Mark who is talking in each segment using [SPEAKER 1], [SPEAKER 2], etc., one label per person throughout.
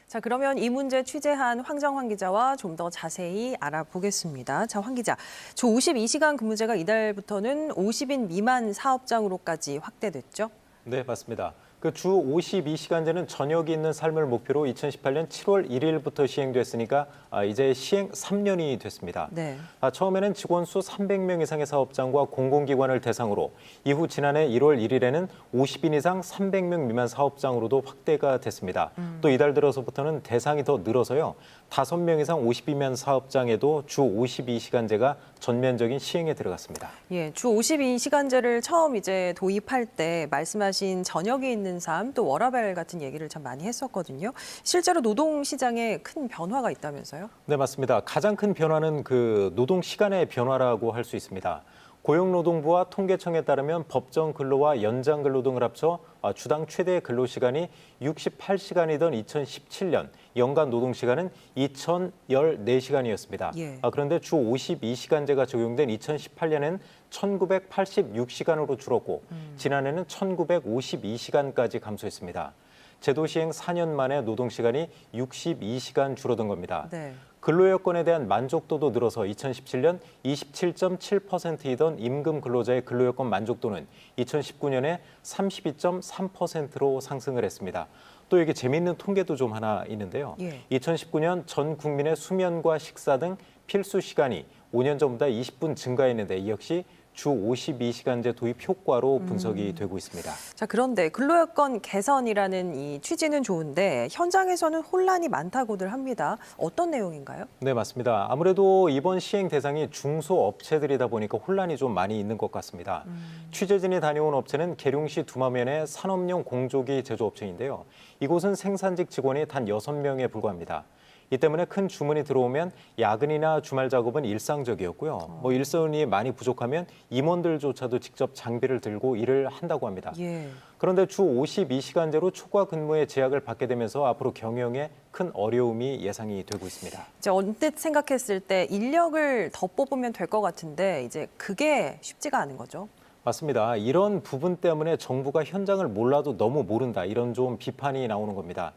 [SPEAKER 1] 자, 그러면 이 문제 취재한 황정환 기자와 좀 더 자세히 알아보겠습니다. 자, 황 기자, 주 52시간 근무제가 이달부터는 50인 미만 사업장으로까지 확대됐죠?
[SPEAKER 2] 네, 맞습니다. 그 주 52시간제는 저녁이 있는 삶을 목표로 2018년 7월 1일부터 시행됐으니까 이제 시행 3년이 됐습니다.
[SPEAKER 1] 네.
[SPEAKER 2] 처음에는 직원 수 300명 이상의 사업장과 공공기관을 대상으로, 이후 지난해 1월 1일에는 50인 이상 300명 미만 사업장으로도 확대가 됐습니다. 또 이달 들어서부터는 대상이 더 늘어서요. 5명 이상 50인면 사업장에도 주 52시간제가 전면적인 시행에 들어갔습니다.
[SPEAKER 1] 예, 주 52시간제를 처음 이제 도입할 때 말씀하신 저녁에 있는 삶, 또 워라밸 같은 얘기를 참 많이 했었거든요. 실제로 노동 시장에 큰 변화가 있다면서요?
[SPEAKER 2] 네, 맞습니다. 가장 큰 변화는 그 노동 시간의 변화라고 할 수 있습니다. 고용노동부와 통계청에 따르면 법정 근로와 연장 근로 등을 합쳐 주당 최대 근로시간이 68시간이던 2017년, 연간 노동시간은 2014시간이었습니다.
[SPEAKER 1] 예.
[SPEAKER 2] 그런데 주 52시간제가 적용된 2018년엔 1986시간으로 줄었고 지난해는 1952시간까지 감소했습니다. 제도 시행 4년 만에 노동시간이 62시간 줄어든 겁니다.
[SPEAKER 1] 네.
[SPEAKER 2] 근로여건에 대한 만족도도 늘어서 2017년 27.7%이던 임금 근로자의 근로여건 만족도는 2019년에 32.3%로 상승을 했습니다. 또 이게 재미있는 통계도 좀 하나 있는데요.
[SPEAKER 1] 예.
[SPEAKER 2] 2019년 전 국민의 수면과 식사 등 필수 시간이 5년 전보다 20분 증가했는데 이 역시 주 52시간제 도입 효과로 분석이 되고 있습니다.
[SPEAKER 1] 자, 그런데 근로여건 개선이라는 이 취지는 좋은데 현장에서는 혼란이 많다고들 합니다. 어떤 내용인가요?
[SPEAKER 2] 네, 맞습니다. 아무래도 이번 시행 대상이 중소업체들이다 보니까 혼란이 좀 많이 있는 것 같습니다. 취재진이 다녀온 업체는 계룡시 두마면의 산업용 공조기 제조업체인데요. 이곳은 생산직 직원이 단 6명에 불과합니다. 이 때문에 큰 주문이 들어오면 야근이나 주말 작업은 일상적이었고요. 일손이 많이 부족하면 임원들조차도 직접 장비를 들고 일을 한다고 합니다.
[SPEAKER 1] 예.
[SPEAKER 2] 그런데 주 52시간제로 초과 근무의 제약을 받게 되면서 앞으로 경영에 큰 어려움이 예상이 되고 있습니다.
[SPEAKER 1] 이제 언뜻 생각했을 때 인력을 더 뽑으면 될 것 같은데 이제 그게 쉽지가 않은 거죠.
[SPEAKER 2] 맞습니다. 이런 부분 때문에 정부가 현장을 몰라도 너무 모른다, 이런 좀 비판이 나오는 겁니다.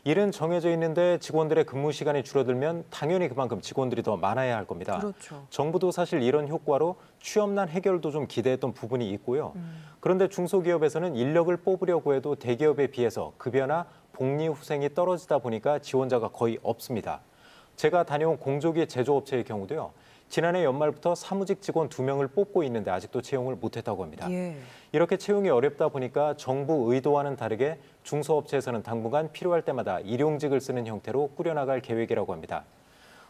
[SPEAKER 2] 일은 정해져 있는데 직원들의 근무 시간이 줄어들면 당연히 그만큼 직원들이 더 많아야 할 겁니다.
[SPEAKER 1] 그렇죠.
[SPEAKER 2] 정부도 사실 이런 효과로 취업난 해결도 좀 기대했던 부분이 있고요. 그런데 중소기업에서는 인력을 뽑으려고 해도 대기업에 비해서 급여나 복리 후생이 떨어지다 보니까 지원자가 거의 없습니다. 제가 다녀온 공조기 제조업체의 경우도요. 지난해 연말부터 사무직 직원 2명을 뽑고 있는데 아직도 채용을 못했다고 합니다.
[SPEAKER 1] 예.
[SPEAKER 2] 이렇게 채용이 어렵다 보니까 정부 의도와는 다르게 중소업체에서는 당분간 필요할 때마다 일용직을 쓰는 형태로 꾸려나갈 계획이라고 합니다.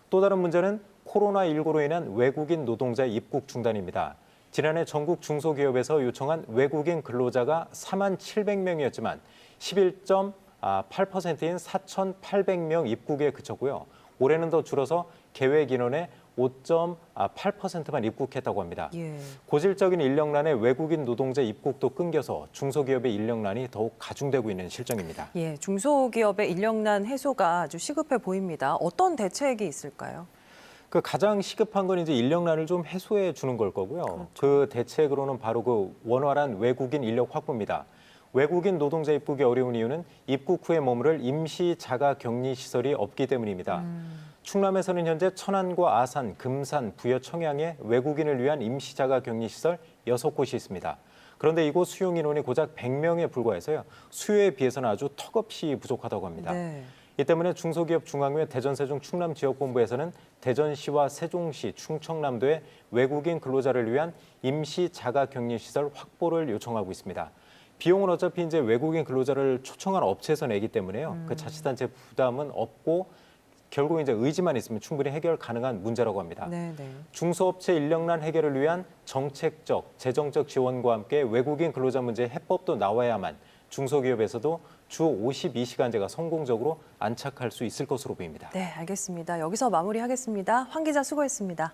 [SPEAKER 2] 또 다른 문제는 코로나19로 인한 외국인 노동자의 입국 중단입니다. 지난해 전국 중소기업에서 요청한 외국인 근로자가 4만 700명이었지만 11.8%인 4,800명 입국에 그쳤고요. 올해는 더 줄어서 계획 인원의 5.8%만 입국했다고 합니다.
[SPEAKER 1] 예.
[SPEAKER 2] 고질적인 인력난에 외국인 노동자 입국도 끊겨서 중소기업의 인력난이 더욱 가중되고 있는 실정입니다.
[SPEAKER 1] 예, 중소기업의 인력난 해소가 아주 시급해 보입니다. 어떤 대책이 있을까요?
[SPEAKER 2] 그 가장 시급한 건 이제 인력난을 좀 해소해 주는 걸 거고요.
[SPEAKER 1] 그렇죠.
[SPEAKER 2] 그 대책으로는 바로 그 원활한 외국인 인력 확보입니다. 외국인 노동자 입국이 어려운 이유는 입국 후에 머무를 임시 자가 격리 시설이 없기 때문입니다. 충남에서는 현재 천안과 아산, 금산, 부여, 청양에 외국인을 위한 임시 자가 격리 시설 6곳이 있습니다. 그런데 이곳 수용 인원이 고작 100명에 불과해서요. 수요에 비해서는 아주 턱없이 부족하다고 합니다.
[SPEAKER 1] 네.
[SPEAKER 2] 이 때문에 중소기업 중앙회 대전, 세종, 충남 지역본부에서는 대전시와 세종시, 충청남도에 외국인 근로자를 위한 임시 자가 격리 시설 확보를 요청하고 있습니다. 비용은 어차피 이제 외국인 근로자를 초청한 업체에서 내기 때문에요. 그 자치단체 부담은 없고 결국 이제 의지만 있으면 충분히 해결 가능한 문제라고 합니다.
[SPEAKER 1] 네, 네.
[SPEAKER 2] 중소업체 인력난 해결을 위한 정책적, 재정적 지원과 함께 외국인 근로자 문제 해법도 나와야만 중소기업에서도 주 52시간제가 성공적으로 안착할 수 있을 것으로 보입니다.
[SPEAKER 1] 네, 알겠습니다. 여기서 마무리하겠습니다. 황 기자 수고했습니다.